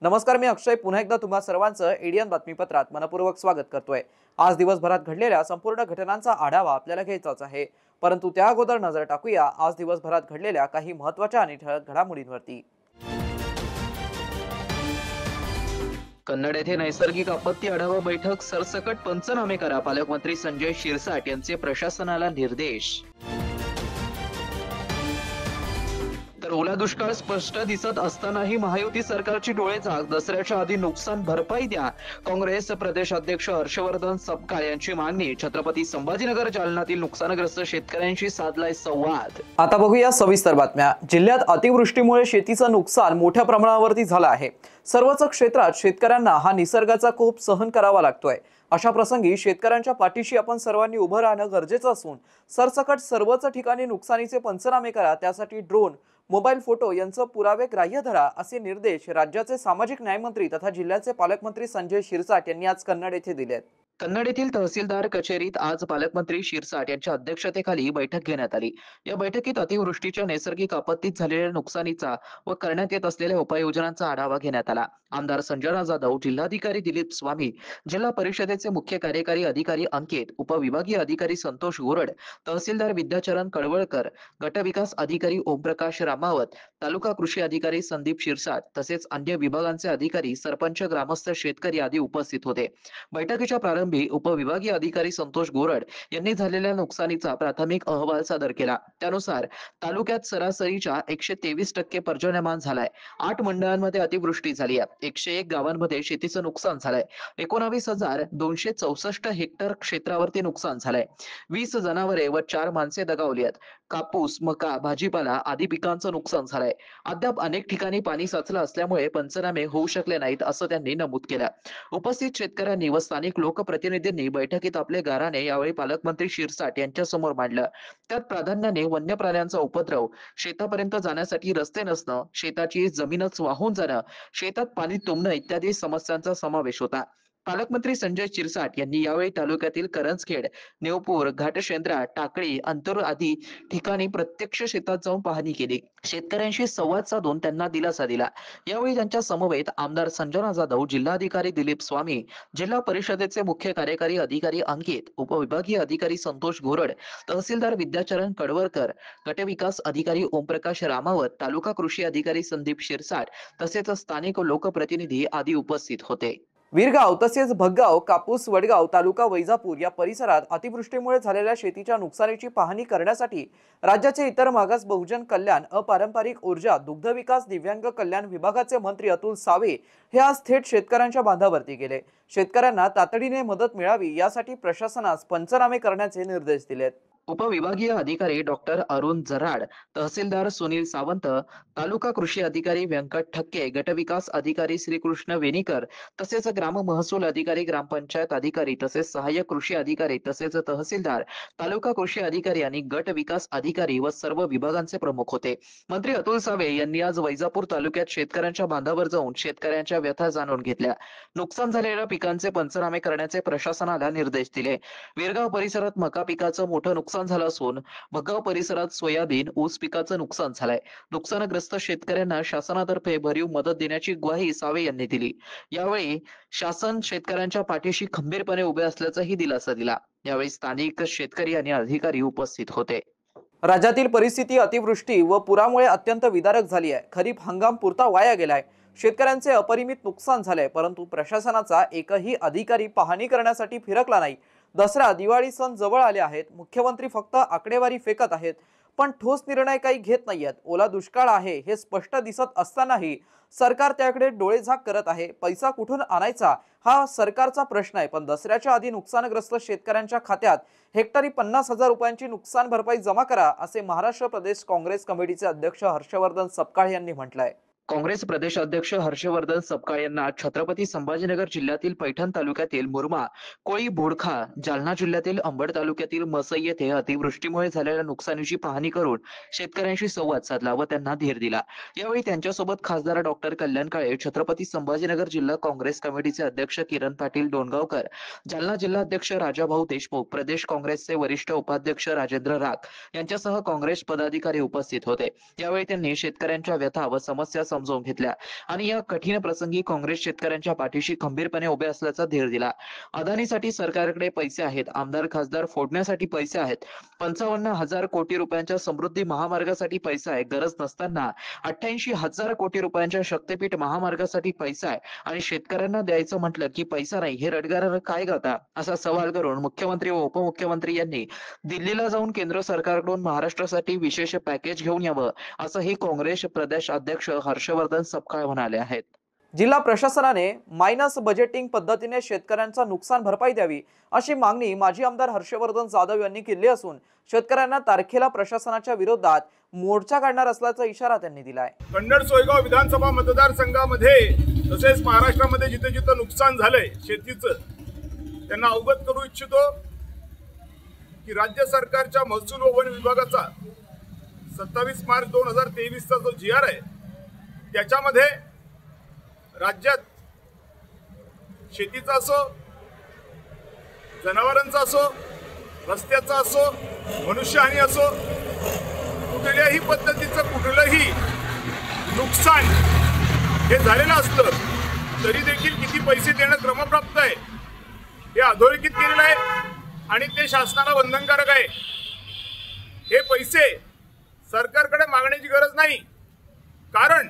नमस्कार, मी अक्षय पुन्हा एकदा तुम्हा सर्वांचं एडियन बातमीपत्रात मनपूर्वक स्वागत करतोय। आज दिवसभरात घडलेल्या संपूर्ण घटनांचा आढावा आपल्याला घ्यायचाच आहे, परंतु त्या अगोदर नजर टाकूया आज दिवसभरात घडलेल्या काही महत्त्वाच्या आणि ठळक घडामोडींवरती। कन्नड येथे नैसर्गिक आपत्ती आढावा बैठक, सरसकट पंचनामे करा, पालकमंत्री संजय शिरसाट यांचे प्रशासनाला निर्देश। तर ओला दुष्काळ स्पष्ट दिसत असतानाही महायुती सरकारची डोळेझाक, दसऱ्याच्या आधी नुकसान भरपाई द्या, काँग्रेस प्रदेश अध्यक्ष हर्षवर्धन सपकाळ यांची मागणी। छत्रपती संभाजीनगर जालन्यातील नुकसानग्रस्त शेतकऱ्यांशी साधलाय संवाद। आता बघूया सविस्तर बातम्या। जिल्ह्यात अतिवृष्टीमुळे शेतीचं नुकसान मोठ्या प्रमाणावरती झालं आहे। सर्वच क्षेत्रात शेतकऱ्यांना हा निसर्गाचा कोप सहन करावा लागतोय। अशा प्रसंगी शेतकऱ्यांच्या पाठीशी आपण सर्वांनी उभं राहणं गरजेचं असून सरसकट सर्वच ठिकाणी नुकसानीचे पंचनामे करा, त्यासाठी ड्रोन, मोबाईल फोटो यांचं पुरावे ग्राह्य धरा, असे निर्देश राज्याचे सामाजिक न्याय मंत्री तथा जिल्ह्याचे पालकमंत्री संजय शिरसाट यांनी आज कन्नड येथे दिले। कन्नड येथील तहसीलदार कचेरीत आज पालकमंत्री शिरसाट यांच्या अध्यक्षतेखाली बैठक घेण्यात आली। या बैठकीत अतिवृष्टीच्या नैसर्गिक आपत्तीत झालेल्या नुकसानीचा व करण्यात येत असलेल्या उपाययोजनांचा आढावा घेण्यात आला। आमदार संजना जाधव, जिल्हाधिकारी दिलीप स्वामी, जिल्हा परिषदेचे मुख्य कार्यकारी अधिकारी अंकित, उपविभागीय अधिकारी संतोष गोरड, तहसीलदार विद्याचरण कळवळकर, गटविकास अधिकारी ओमप्रकाश रामावत, तालुका कृषी अधिकारी संदीप शिरसाट तसेच अन्य विभागांचे अधिकारी, सरपंच, ग्रामस्थ, शेतकरी आदी उपस्थित होते। बैठकीच्या प्रारंभी उपविभागीय अधिकारी संतोष गोरड यांनी झालेल्या नुकसानीचा प्राथमिक अहवाल सादर केला। त्यानुसार तालुक्यात सरासरीच्या 123% पर्जन्यमान झालाय। 8 मंडळांमध्ये अतिवृष्टी झाली आहे। 101 गावांमध्ये शेतीचं नुकसान झालंय। 19,264 हेक्टर क्षेत्रावरती नुकसान झालंय। 20 जनावरे व 4 माणसे दगावली आहेत। कापूस, मका, भाजीपाला आदी पिकांचं नुकसान झालंय। अद्याप अनेक ठिकाणी पाणी साचलं असल्यामुळे पंचनामे होऊ शकले नाहीत, असं त्यांनी नमूद केलं। उपस्थित शेतकऱ्यांनी व स्थानिक लोकप्रतिनिधींनी बैठकीत आपले गाऱ्हाणे यावेळी पालकमंत्री शिरसाट यांच्या समोर मांडलं। त्यात प्राधान्याने वन्य प्राण्यांचा उपद्रव, शेतापर्यंत जाण्यासाठी रस्ते नसणं, शेताची जमीनच वाहून जाणं, शेतात पाणी तुंबणं इत्यादी समस्यांचा समावेश होता। पालकमंत्री संजय शिरसाट यांनी यावेळी तालुक्यातील करंजखेड, नेवपूर, घाटशेंद्रा, टाकळी, अंतर आदी ठिकाणी प्रत्यक्ष शेतात जाऊन पाहणी केली। शेतकऱ्यांशी संवाद साधून त्यांना दिलासा दिला। यावेळी त्यांच्या समवेत आमदार संजना जाधव, जिल्हाधिकारी दिलीप स्वामी, जिल्हा परिषदेचे मुख्य कार्यकारी अधिकारी अंकित, उपविभागीय अधिकारी संतोष गोरड, तहसीलदार विद्याचरण कळवळकर, गटविकास अधिकारी ओमप्रकाश रामावत, तालुका कृषी अधिकारी संदीप शिरसाट तसेच स्थानिक लोकप्रतिनिधी आदी उपस्थित होते। वीरगाव तसेच भगगाव, कापूस, वडगाव, तालुका वैजापूर या परिसरात अतिवृष्टीमुळे झालेल्या शेतीच्या नुकसानीची पाहणी करण्यासाठी राज्याचे इतर मागास बहुजन कल्याण, अपारंपरिक ऊर्जा, दुग्ध विकास, दिव्यांग कल्याण विभागाचे मंत्री अतुल सावे हे आज थेट शेतकऱ्यांच्या बांधावरती गेले। शेतकऱ्यांना तातडीने मदत मिळावी यासाठी प्रशासनास पंचनामे करण्याचे निर्देश दिलेत। उपविभागीय अधिकारी डॉक्टर अरुण जराड, तहसीलदार सुनील सावंत, तालुका कृषी अधिकारी व्यंकट ठक्के, गटविकास अधिकारी श्रीकृष्ण वेणीकर तसेच ग्राम महसूल अधिकारी, ग्रामपंचायत अधिकारी तसेच सहाय्यक कृषी अधिकारी तसेच तहसीलदार, तालुका कृषी अधिकारी आणि गट विकास अधिकारी व सर्व विभागांचे प्रमुख होते। मंत्री अतुल सावे यांनी आज वैजापूर तालुक्यात शेतकऱ्यांच्या बांधावर जाऊन शेतकऱ्यांच्या व्यथा जाणून घेतल्या। नुकसान झालेल्या पिकांचे पंचनामे करण्याचे प्रशासनाला निर्देश दिले। वीरगाव परिसरात मका पिकाचं मोठं नुकसान झालं असून भगाव परिसरात सोयाबीन, ऊस पिकाचं नुकसान झालंय। नुकसानग्रस्त शेतकऱ्यांना शासनातर्फे भरीव मदत देण्याची ग्वाही सावे यांनी दिली। यावेळी शासन शेतकऱ्यांच्या पाठीशी खंबीरपणे उभे असल्याचाही दिलासा दिला। यावेळी स्थानिक शेतकरी आणि अधिकारी उपस्थित होते। राज्यातील परिस्थिती अतिवृष्टी व पुरामुळे अत्यंत विदारक झाली आहे। खरीप हंगाम पुरता वाया गेलाय। शेतकऱ्यांचे अपरिमित नुकसान झाले, परंतु प्रशासनाचा एकही अधिकारी पाहणी करण्यासाठी फिरकला नाही। दसरा, दिवाळी सण जवळ आले आहेत। मुख्यमंत्री फक्त आकडेवारी फेकत आहेत, पण ठोस निर्णय काही घेत नाहीयेत। ओला दुष्काळ आहे हे स्पष्ट दिसत असतानाही सरकार त्याकडे डोळेझाक करत आहे। पैसा कुठून आणायचा हा सरकारचा प्रश्न आहे, पण दसऱ्याच्या आधी नुकसानग्रस्त शेतकऱ्यांच्या खात्यात हेक्टरी 50,000 रुपयांची नुकसान भरपाई जमा करा, असे महाराष्ट्र प्रदेश काँग्रेस कमिटीचे अध्यक्ष हर्षवर्धन सपकाळ यांनी म्हटलंय। काँग्रेस प्रदेश अध्यक्ष हर्षवर्धन सपकाळ यांना छत्रपती संभाजीनगर जिल्ह्यातील पैठण तालुक्यातील मुरमा, कोळी, बोडखा, जालना जिल्ह्यातील अंबड तालुक्यातील मसई येथे अतिवृष्टीमुळे झालेल्या नुकसानीची पाहणी करून शेतकऱ्यांशी संवाद साधला व त्यांना धीर दिला। यावेळी त्यांच्यासोबत खासदार डॉक्टर कल्याण काळे, छत्रपती संभाजीनगर जिल्हा काँग्रेस कमिटीचे अध्यक्ष किरण पाटील डोणगावकर, जालना जिल्हाध्यक्ष राजाभाऊ देशमुख, प्रदेश काँग्रेसचे वरिष्ठ उपाध्यक्ष राजेंद्र राख यांच्यासह काँग्रेस पदाधिकारी उपस्थित होते। यावेळी त्यांनी शेतकऱ्यांच्या व्यथा व समस्या समजून घेतल्या आणि या कठीण प्रसंगी काँग्रेस शेतकऱ्यांच्या पाठीशी खंबीरपणे उभे असल्याचा धीर दिला। अदानीसाठी सरकारकडे पैसे आहेत, आमदार खासदार फोडण्यासाठी पैसे आहेत, 55,000 कोटी रुपयांच्या समृद्धी महामार्गासाठी पैसा आहे, गरज नसताना 88,000 कोटी रुपयांच्या शक्तीपीठ महामार्गासाठी पैसा आहे आणि शेतकऱ्यांना द्यायचं म्हटलं की पैसा नाही, हे रडगार काय करता, असा सवाल करून मुख्यमंत्री व उपमुख्यमंत्री यांनी दिल्लीला जाऊन केंद्र सरकारकडून महाराष्ट्रासाठी विशेष पॅकेज घेऊन यावं, असंही काँग्रेस प्रदेश अध्यक्ष हर्षवर्धन सपकाळ म्हणाले आहेत। जिल्हा प्रशासनाने मायनस बजेटिंग पद्धतीने शेतकऱ्यांचा नुकसान भरपाई द्यावी अशी मागणी माजी आमदार हर्षवर्धन जाधव यांनी केली असून शेतकऱ्यांना तारखेला प्रशासनाच्या विरोधात मोर्चा काढणार असल्याचा इशारा त्यांनी दिलाय। कन्नड-सोयगाव विधानसभा मतदारसंघामध्ये तसेच महाराष्ट्रामध्ये जिथे जिथे नुकसान झालंय शेतीचं, त्यांना अवगत करू इच्छितो की राज्य सरकारच्या महसूल व वन विभागाचा 27 मार्च 2023 चा जो GR आहे त्याच्यामध्ये राज्यात शेतीचा असो, जनावरांचा असो, रस्त्याचा असो, मनुष्यहानी असो, कुठल्याही पद्धतीचं कुठलंही नुकसान हे झालेलं असलं तरी देखील किती पैसे देणं क्रमप्राप्त आहे हे अधोरेखित केलेलं आहे आणि ते शासनाला बंधनकारक आहे। हे पैसे सरकारकडे मागण्याची गरज नाही, कारण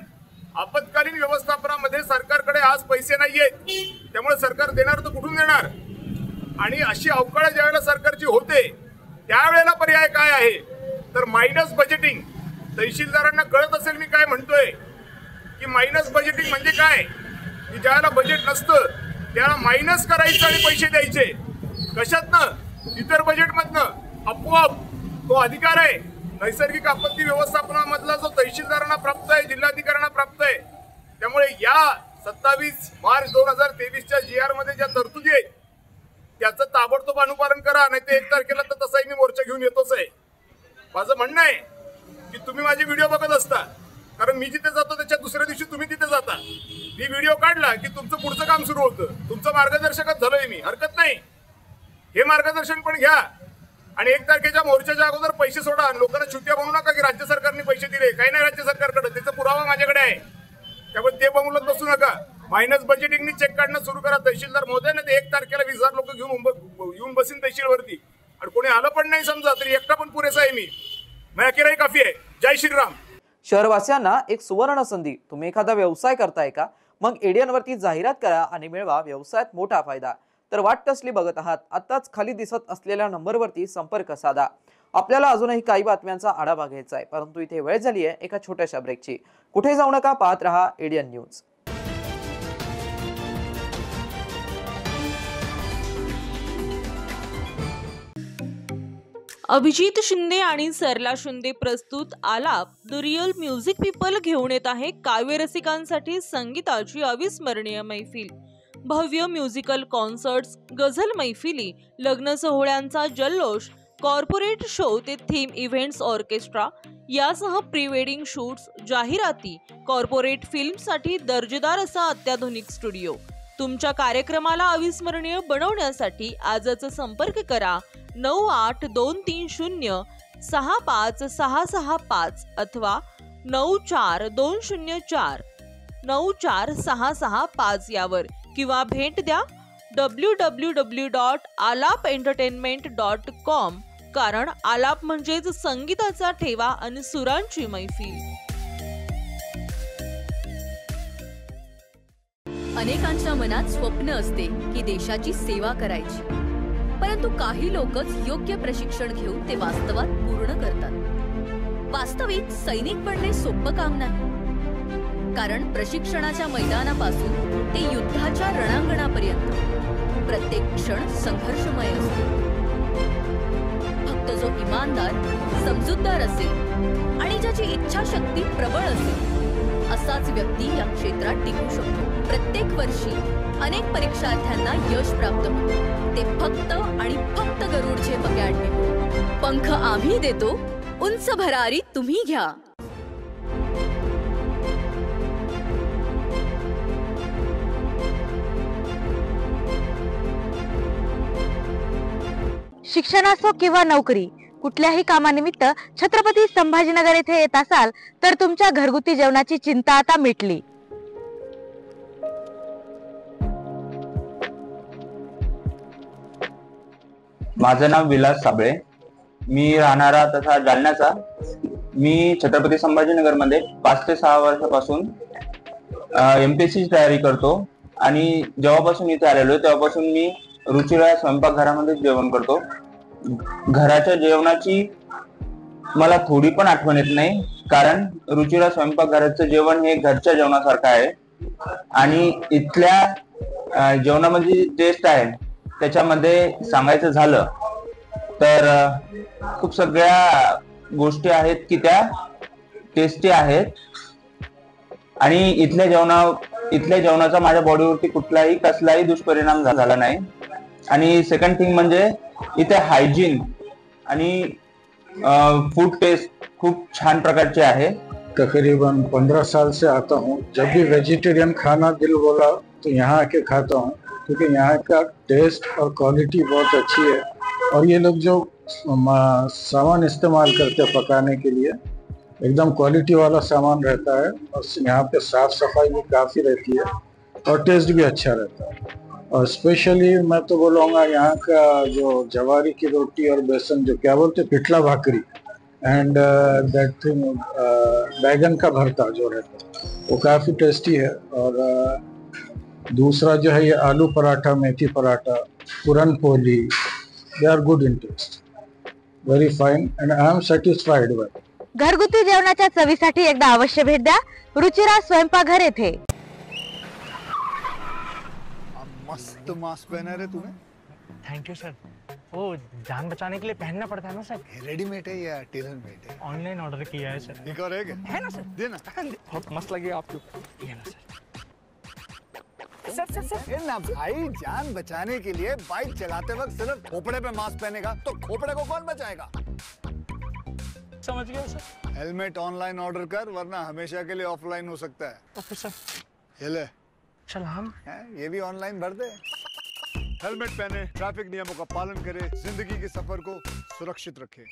आपत्कालीन व्यवस्थापनामध्ये सरकारकडे आज पैसे नाहीयेत, त्यामुळे सरकार देणार तर कुठून देणार। आणि अशी अवकाळ ज्यावेळेला सरकारची होते त्यावेळेला पर्याय काय आहे तर मायनस बजेटिंग। तहसीलदारांना कळत असेल मी काय म्हणतोय की मायनस बजेटिंग म्हणजे काय, की ज्यावेळेला बजेट नसतं त्याला मायनस करायचं आणि पैसे द्यायचे। कशातनं? इतर बजेटमधनं। आपोआप तो अधिकार आहे नैसर्गिक आपत्ती व्यवस्थापनामधला जो तहसीलदारांना प्राप्त आहे, जिल्हाधिकाऱ्यांना प्राप्त आहे। त्यामुळे या 27 मार्च 2023च्या GR मध्ये ज्या तरतुदी आहेत त्याचं ताबडतोब अनुपालन करा, नाही ते 1 तारखेला तर तसाही मी मोर्चा घेऊन येतोच आहे। माझं म्हणणं आहे की तुम्ही माझे व्हिडिओ बघत असता, कारण मी जिथे जातो त्याच्या दुसऱ्या दिवशी तुम्ही तिथे जाता। मी व्हिडिओ काढला की तुमचं पुढचं काम सुरू होतं, तुमचं मार्गदर्शकच झालोय मी, हरकत नाही। हे मार्गदर्शन पण घ्या आणि 1 तारखेच्या मोर्चाच्या अगोदर पैसे सोडा। लोकांना छुट्या बनवू नका की राज्य सरकारने पैसे दिले, काही नाही राज्य सरकारकडे, त्याचा पुरावा माझ्याकडे आहे। त्यामुळे ते बोलत बसू नका। मायनस बजेटिंगनी चेक काढणं सुरू करा तहसीलदार महोदय, ना ते 1 तारखेला 20,000 लोक येऊन बसीन तहसीलवरती आणि कोणी आलं पण नाही समजा तरी एकटा पण पुरेसा आहे मी अकेलाही काफी आहे। जय श्रीराम। शहरवासियांना एक सुवर्ण संधी। तुम्ही एखादा व्यवसाय करताय का? मग एडियन वरती जाहिरात करा आणि मिळवा व्यवसायात मोठा फायदा। तर वाट कसली बघत आहात? आताच खाली दिसत असलेल्या नंबरवरती संपर्क साधा। आपल्याला अजूनही काही बातम्यांचा आढावा घ्यायचा आहे, परंतु इथे वेळ झाली आहे एका छोट्याशा ब्रेकची। कुठे जाऊ नका, पाहत रहा एडियन न्यूज। अभिजित शिंदे आणि सरला शिंदे प्रस्तुत आलाप द रिअल म्युझिक पीपल घेऊन येत आहे काव्य रसिकांसाठी संगीताची अविस्मरणीय मैफिल। भव्य म्युझिकल कॉन्सर्ट्स, गझल मैफिली, लग्न सोहळ्यांचा जल्लोष, कॉर्पोरेट शो ते थीम इव्हेंट्स ऑर्केस्ट्रा यासह प्री वेडिंग शूट्स, जाहिराती, कॉर्पोरेट फिल्मसाठी दर्जेदार असा अत्याधुनिक स्टुडिओ। तुमच्या कार्यक्रमाला अविस्मरणीय बनवण्यासाठी आजच संपर्क करा 9820656665 अथवा 9420494665 यावर किंवा भेट द्या www.alapentertainment.com, कारण आलाप म्हणजेच संगीताचा ठेवा आणि सुरांची मैफिल। अनेकांच्या मनात स्वप्न असते की देशाची सेवा करायची, परंतु काही लोकच योग्य प्रशिक्षण घेऊन ते वास्तवात पूर्ण करतात। वास्तविक सैनिक बनणे सोपं काम नाही, कारण प्रशिक्षणाच्या मैदानापासून ते युद्धाच्या रणांगणापर्यंत प्रत्येक क्षण संघर्षमय असतो। फक्त जो इमानदार, समजूतदार असेल आणि ज्याची इच्छाशक्ती प्रबळ असेल असाच व्यक्ती या क्षेत्रात टिकू शकतो. प्रत्येक वर्षी अनेक परीक्षार्थ्यांना यश प्राप्त होते, ते फक्त आणि फक्त गरुडचे अकॅडमी. पंख आम्ही देतो, उंच भरारी तुम्ही घ्या. शिक्षण असो किंवा नोकरी, कुठल्याही कामानिमित्त छत्रपती संभाजीनगर येथे येत असाल तर तुमच्या घरगुती जेवणाची चिंता आता मिटली. माझं नाव विलास साबळे. मी राहणारा तसा जालन्याचा. मी छत्रपती संभाजीनगरमध्ये 5 ते 6 वर्षापासून MPSC ची तयारी करतो आणि जेव्हापासून इथे आलेलो तेव्हापासून मी रुचिरा स्वयंपाकघरामध्ये जेवण करतो. घराच्या जेवणाची मला थोडी पण आठवण येत नाही, कारण रुचिरा स्वयंपाकघराचं जेवण हे घरच्या जेवणासारखं आहे आणि इथल्या जेवणामध्ये टेस्ट आहे त्याच्यामध्ये सांगायचं झालं तर खूप सगळ्या गोष्टी आहेत की त्या टेस्टी आहेत आणि इथल्या जेवणाचा माझ्या बॉडीवरती कसलाही दुष्परिणाम झाला नाही. आणि सेकंड थिंग म्हणजे इथे हायजीन आणि फूड टेस्ट खूप छान प्रकारचे आहे. तकरीबन 15 साल से आता हूँ. जब भी वेजिटेरियन खाना दिल बोला तो यहाँ आके खाता हूँ, क्योंकि यहाँ का टेस्ट और क्वालिटी बहुत अच्छी है. और ये लोग जो सामान इस्तेमाल करते हैं पकाने के लिए एकदम क्वालिटी वाला सामान रहता है और यहाँ पे साफ सफाई भी काफ़ी रहती है और टेस्ट भी अच्छा रहता है. और स्पेशली मैं तो बोलूँगा यहाँ का जो जवारी की रोटी और बेसन जो क्या बोलते पिठला भाकरी एंड दैट थिंग बैगन का भरता जो रहता है वो काफ़ी टेस्टी है. और दूसरा जो है ये आलू पराठा, मेथी paratha, puran poli, they are good in taste, very fine and I am satisfied with. घरगुती जेवणाच्या चवीसाठी एकदा अवश्य भेट द्या रुचिरा स्वयंपाकघर येथे. मस्त मास्क पहना रे तूने. Thank you sir. वो जान बचाने के लिए पहनना पड़ता है ना सर. रेडीमेड है या टेलर मेड है? ऑनलाइन ऑर्डर किया है सर. एक और है क्या? है ना सर. देना. बहुत मस्त लगे आपको. ये ना सर. सर ना भाई, जान बचाने के लिए बाइक चलाते वक्त सिर्फ खोपड़े पे मास्क पहनेगा तो खोपड़े को कौन बचाएगा? समझ गया सर. हेलमेट ऑनलाइन ऑर्डर कर, वरना हमेशा के लिए ऑफलाइन हो सकता है. Okay sir. ये ले. चल हम ये भी ऑनलाइन भर दे. हेलमेट पहने, ट्रैफिक नियमों का पालन करे, जिंदगी के सफर को सुरक्षित रखे.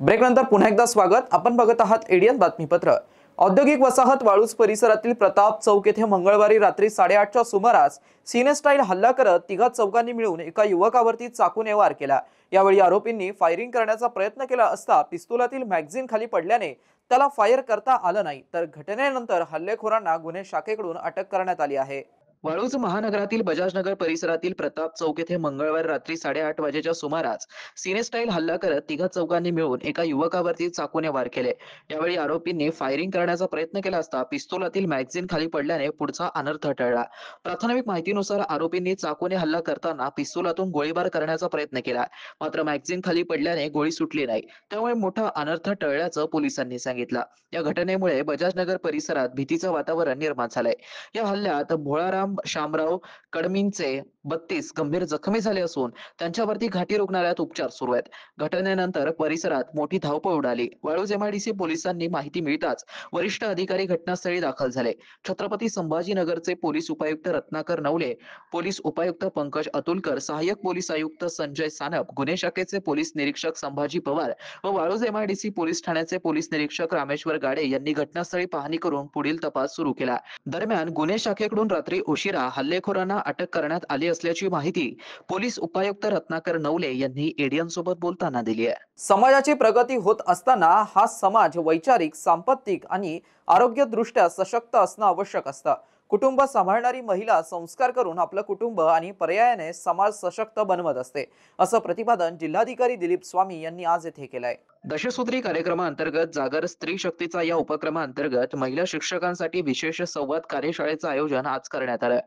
ब्रेक नंतर पुन्हा एकदा स्वागत. आपण बघत आहात एडियन बातमीपत्र. औद्योगिक वसाहत वाळूज परिसरातील प्रताप चौक येथे मंगळवारी रात्री 8:30च्या सुमारास सिनेस्टाईल हल्ला करत तिघा चौकांनी मिळून एका युवकावरती चाकूने वार केला. यावेळी आरोपींनी फायरिंग करण्याचा प्रयत्न केला असता पिस्तुलातील मॅगझिन खाली पडल्याने त्याला फायर करता आलं नाही. तर घटनेनंतर हल्लेखोरांना गुन्हे शाखेकडून अटक करण्यात आली आहे. वाळूज महानगरातील बजाजनगर परिसरातील प्रताप चौक येथे मंगळवार रात्री 8:30 वाजेच्या सुमारास सिनेस्टाईल हल्ला करत तिघा चौकांनी मिळून एका युवकावरती चाकूने वार केले. यावेळी आरोपींनी फायरिंग करण्याचा प्रयत्न केला असता पिस्तुलातील मॅगझिन खाली पडल्याने पुढचा अनर्थ टळला. प्राथमिक माहितीनुसार आरोपींनी चाकूने हल्ला करताना पिस्तुलातून गोळीबार करण्याचा प्रयत्न केला, मात्र मॅगझिन खाली पडल्याने गोळी सुटली नाही. त्यामुळे मोठा अनर्थ टळल्याचं पोलिसांनी सांगितलं. या घटनेमुळे बजाजनगर परिसरात भीतीचं वातावरण निर्माण झालंय. या हल्ल्यात भोळाराम शामराव कडमींचे 32 गंभीर जखमी झाले असून त्यांच्यावरती घाटी रुग्णालयात उपचार सुरू आहेत. घटनेनंतर परिसरात मोठी धावपळ उडाली. वाळूज MIDC पोलिसांनी माहिती मिळताच वरिष्ठ अधिकारी घटनास्थळी दाखल झाले. छत्रपती संभाजीनगरचे पोलीस उपायुक्त रत्नाकर नवले, पोलीस उपायुक्त पंकज अतुलकर, सहाय्यक पोलीस आयुक्त संजय सानप, गुन्हे शाखेचे पोलीस निरीक्षक संभाजी पवार व वाळूज MIDC पोलीस ठाण्याचे पोलीस निरीक्षक रामेश्वर गाडे यांनी घटनास्थळी पाहणी करून पुढील तपास सुरू केला. दरम्यान गुन्हे शाखेकडून रात्री उशिरा हल्लेखोरांना अटक करण्यात आली असल्याची माहिती पोलीस उपायुक्त रत्नाकर नवले यांनी एडियन सोबत बोलताना दिली आहे. समाजाची प्रगती होत असताना हा समाज वैचारिक, सांपत्तिक आणि आरोग्यदृष्ट्या सशक्त असणं आवश्यक असतं. कुटुंब सांभाळणारी महिला संस्कार करून आपलं कुटुंब आणि पर्यायाने समाज सशक्त बनवत असते, असं प्रतिपादन जिल्हाधिकारी दिलीप स्वामी यांनी आज येथे केलंय. दशसूत्री कार्यक्रमाअंतर्गत जागर स्त्री शक्तीचा या उपक्रमाअंतर्गत महिला शिक्षकांसाठी विशेष संवाद कार्यशाळेचं आयोजन आज करण्यात आलं.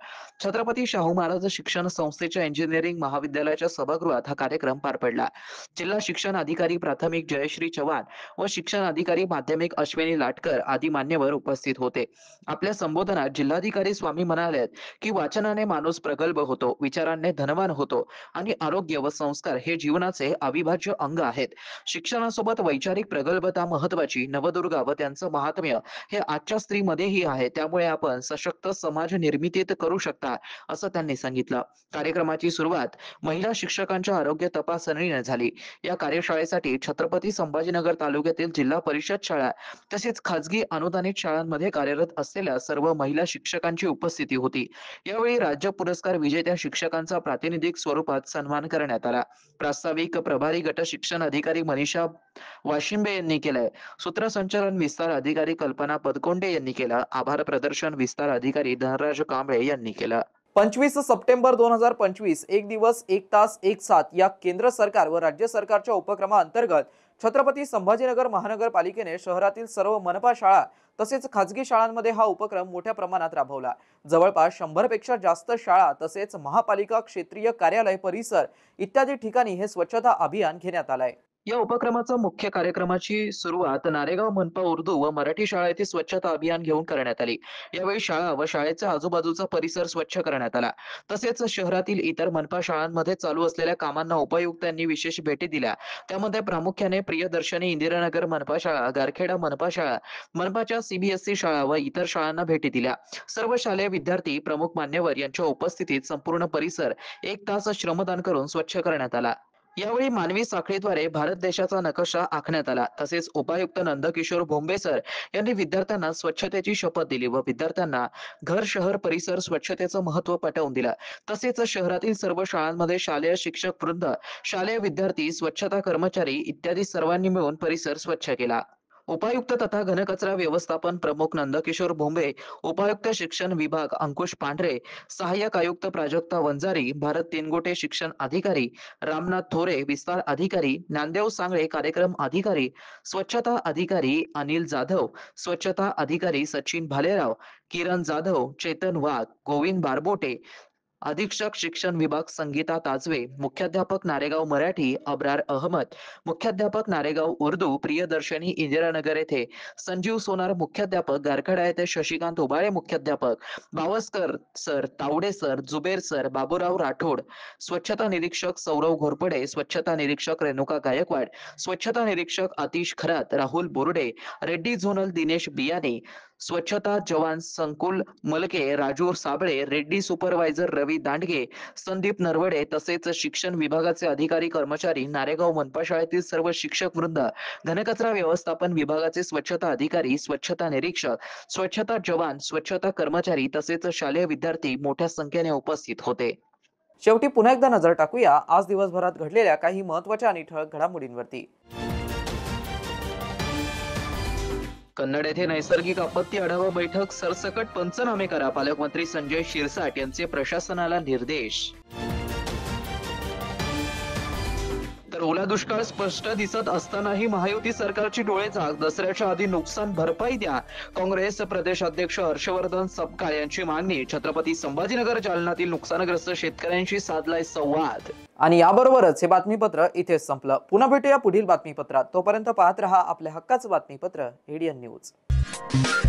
छत्रपती शाहू महाराज शिक्षण संस्थेच्या इंजिनिअरिंग महाविद्यालयाच्या सभागृहात हा कार्यक्रम पार पडला. जिल्हा शिक्षण अधिकारी प्राथमिक जयश्री चव्हाण व शिक्षण अधिकारी माध्यमिक अश्विनी लाटकर आदी मान्यवर उपस्थित होते. आपल्या संबोधनात जिल्हाधिकारी स्वामी म्हणाले की वाचनाने माणूस प्रगल्भ होतो, विचारांनी धनवान होतो आणि आरोग्य व संस्कार हे जीवनाचे अविभाज्य अंग आहेत. शिक्षणासोबत वैचारिक प्रगल्भता महत्वाची. नवदुर्गा व त्यांचं महात्म्य हे आजच्या स्त्रीमध्येही आहे, त्यामुळे आपण सशक्त समाज निर्मितीत करू शकता असं त्यांनी सांगितलं. कार्यक्रमाची सुरुवात महिला शिक्षकांच्या आरोग्य तपासणीने झाली. या कार्यशाळेसाठी छत्रपती संभाजीनगर तालुक्यातील जिल्हा परिषद शाळा तसेच खाजगी अनुदानित शाळांमध्ये कार्यरत असलेल्या सर्व महिला शिक्षकांची उपस्थिती होती. यावेळी राज्य पुरस्कार विजेत्या शिक्षकांचा प्रातिनिधिक स्वरूपात सन्मान करण्यात आला. प्रास्ताविक प्रभारी गट शिक्षण अधिकारी मनीषा वाशिंबे यांनी केलंय. सूत्रसंचालन विस्तार अधिकारी कल्पना पदकोंडे यांनी केलं. आभार प्रदर्शन विस्तार अधिकारी धनराज कांबळे यांनी केलं. 25 सप्टेंबर 2025 एक दिवस एक तास एक साथ या केंद्र सरकार व राज्य सरकारच्या उपक्रमाअंतर्गत छत्रपती संभाजीनगर महानगरपालिकेने शहरातील सर्व मनपा शाळा तसेच खाजगी शाळांमध्ये हा उपक्रम मोठ्या प्रमाणात राबवला. जवळपास 100 पेक्षा जास्त शाळा तसेच महापालिका क्षेत्रीय कार्यालय परिसर इत्यादी ठिकाणी हे स्वच्छता अभियान घेण्यात आलंय. या उपक्रमाचा मुख्य कार्यक्रमाची सुरुवात नारेगाव मनपा उर्दू व मराठी शाळा येथे स्वच्छता अभियान घेऊन करण्यात आली. यावेळी शाळा व शाळेचा आजूबाजूचा परिसर स्वच्छ करण्यात आला. तसेच शहरातील इतर मनपा शाळांमध्ये चालू असलेल्या कामांना उपायुक्तांनी विशेष भेटी दिल्या. त्यामध्ये प्रामुख्याने प्रियदर्शनी इंदिरानगर मनपा शाळा, गारखेडा मनपा शाळा, मनपाच्या CBSE शाळा व इतर शाळांना भेटी दिल्या. सर्व शालेय विद्यार्थी प्रमुख मान्यवर यांच्या उपस्थितीत संपूर्ण परिसर 1 तास श्रमदान करून स्वच्छ करण्यात आला. यावेळी मानवी साखळीद्वारे भारत देशाचा नकाशा आखण्यात आला. तसेच उपायुक्त नंदकिशोर भोंबे सर यांनी विद्यार्थ्यांना स्वच्छतेची शपथ दिली व विद्यार्थ्यांना घर शहर परिसर स्वच्छतेचं महत्त्व पटवून दिलं. तसेच शहरातील सर्व शाळांमध्ये शालेय शिक्षक वृंद, शालेय विद्यार्थी, स्वच्छता कर्मचारी इत्यादी सर्वांनी मिळून परिसर स्वच्छ केला. उपायुक्त तथा घनकचरा व्यवस्थापन प्रमुख नंदकिशोर भोंबे, उपायुक्त शिक्षण विभाग अंकुश पांढरे, सहाय्यक आयुक्त प्राजक्ता वंजारी, भारत तेनगोटे शिक्षण अधिकारी, रामनाथ थोरे विस्तार अधिकारी, नांदेव सांगळे कार्यक्रम अधिकारी, स्वच्छता अधिकारी अनिल जाधव, स्वच्छता अधिकारी सचिन भालेराव, किरण जाधव, चेतन वाघ, गोविंद बारबोटे, अधीक्षक शिक्षण विभाग संगीता ताजवे, मुख्याध्यापक नारेगाव मराठी अब्रार अहमद, मुख्याध्यापक नारेगाव उर्दू प्रियदर्शनी इंदिरानगर येथे संजीव सोनार, मुख्याध्यापक गारखेडा येथे शशिकांत उबाळे, मुख्याध्यापक Bawaskar sir, Tawde sir, Zuber sir, Baburao Rathod, स्वच्छता निरीक्षक सौरव घोरपडे, स्वच्छता निरीक्षक रेणुका गायकवाड, स्वच्छता निरीक्षक आतिश खरात, राहुल बोर्डे, रेड्डी झोनल दिनेश बियाणे, स्वच्छता जवान संकुल मलके, राजू साबळे, रेड्डी सुपरवायझर रवी दांडगे, संदीप नरवडे तसेच शिक्षण विभागाचे अधिकारी कर्मचारी, नारेगाव मनपा शाळेतील सर्व शिक्षक वृंद, घनकचरा व्यवस्थापन विभागाचे स्वच्छता अधिकारी, स्वच्छता निरीक्षक, स्वच्छता जवान, स्वच्छता कर्मचारी तसेच शालेय विद्यार्थी मोठ्या संख्येने उपस्थित होते. शेवटी पुन्हा एकदा नजर टाकूया आज दिवसभरात घडलेल्या काही महत्त्वाच्या आणि ठळक घडामोडींवरती. कन्नड येथे नैसर्गिक आपत्ती आढावा बैठक, सरसकट पंचनामे करा, पालकमंत्री संजय शिरसाट यांचे प्रशासनाला निर्देश. तर ओला दुष्काळ स्पष्ट दिसत असतानाही महायुती सरकारची डोळेझाक, दसऱ्याच्या आधी नुकसान भरपाई द्या, काँग्रेस प्रदेश अध्यक्ष हर्षवर्धन सपकाळ यांची मागणी. छत्रपती संभाजीनगर जालन्यातील नुकसानग्रस्त शेतकऱ्यांशी साधलाय संवाद. आणि याबरोबरच हे बातमीपत्र इथेच संपलं. पुन्हा भेटूया पुढील बातमीपत्रात. तोपर्यंत पाहत रहा आपल्या हक्काचं बातमीपत्र ADN न्यूज.